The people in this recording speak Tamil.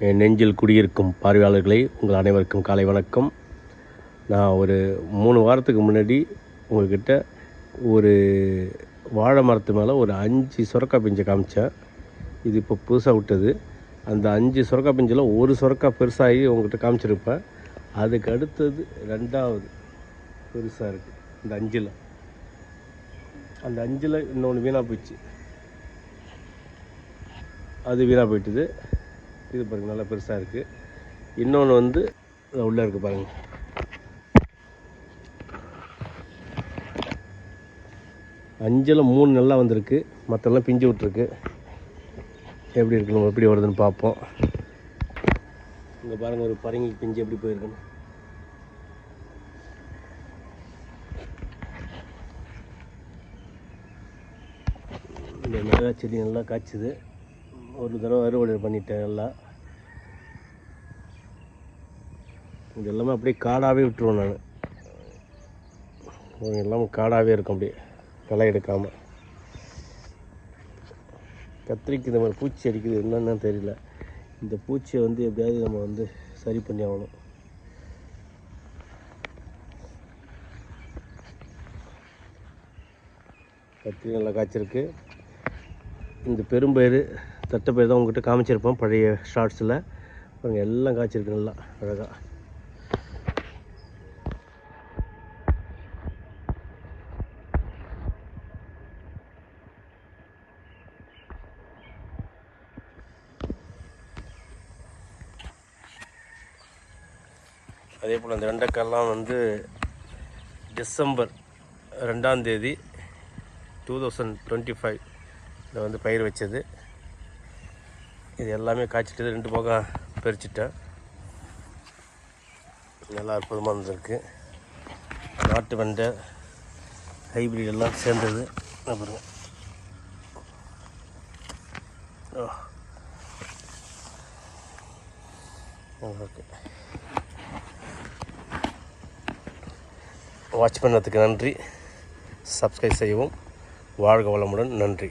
என் நெஞ்சில் குடியிருக்கும் பார்வையாளர்களை உங்கள் அனைவருக்கும் காலை வணக்கம். நான் ஒரு 3 வாரத்துக்கு முன்னாடி உங்கள்கிட்ட ஒரு வாழை மரத்து மேலே ஒரு 5 சுரக்காய் பிஞ்சை காமிச்சேன். இது இப்போ புதுசாக விட்டது. அந்த 5 சுரக்காய் பிஞ்சில் ஒரு சுரக்காய் பெருசாகி உங்கள்கிட்ட காமிச்சிருப்பேன். அதுக்கு அடுத்தது 2வது பெருசாக இருக்குது. அந்த 5ல் இன்னொன்று வீணாக போயிடுச்சு. அது வீணாக போயிட்டுது. இது பாருங்கள், நல்லா பெருசாக இருக்குது. இன்னொன்று வந்து உள்ளே இருக்குது பாருங்கள். அஞ்சில் 3 நல்லா வந்திருக்கு, மற்றெல்லாம் பிஞ்சு விட்ருக்கு. எப்படி இருக்கு, நம்ம எப்படி வருதுன்னு பார்ப்போம். இங்கே பாருங்கள், ஒரு பரங்கி பிஞ்சு எப்படி போயிருக்குன்னு. இந்த மிளகாய் செடி நல்லா காய்ச்சுது. ஒரு தடவை அறுவடை பண்ணிட்டேன். எல்லாம் இது எல்லாமே அப்படியே காடாகவே விட்டுருவேன் நான். எல்லாமே காடாகவே இருக்கும், அப்படியே களை எடுக்காமல். கத்திரிக்கு இந்த மாதிரி பூச்சி அடிக்குது, என்னன்னு தெரியல. இந்த பூச்சியை வந்து எப்படியாவது நம்ம வந்து சரி பண்ணி ஆகணும். கத்திரி நல்லா காய்ச்சிருக்கு. இந்த பெரும்பயிறு தட்டைப்பயிறு தான் உங்கள்கிட்ட காமிச்சிருப்போம் பழைய ஷார்ட்ஸில். பாருங்கள், எல்லாம் காய்ச்சிருக்கு நல்லா அழகாக. அதே போல் அந்த வெண்டைக்காயெல்லாம் வந்து டிசம்பர் 2ஆம் தேதி 2025 இதில் வந்து பயிர் வச்சது. இது எல்லாமே காய்ச்சிட்டு 2 பக்கம் பறிச்சிட்டேன். நல்லா அற்புதமாக இருந்திருக்கு. நாட்டு வெண்டை ஹைப்ரிட் எல்லாம் சேர்ந்தது. பாருங்க, ஓகே. வாட்ச் பண்ணதுக்கு நன்றி. சப்ஸ்கிரைப் செய்யவும். வாழ்க வளமுடன். நன்றி.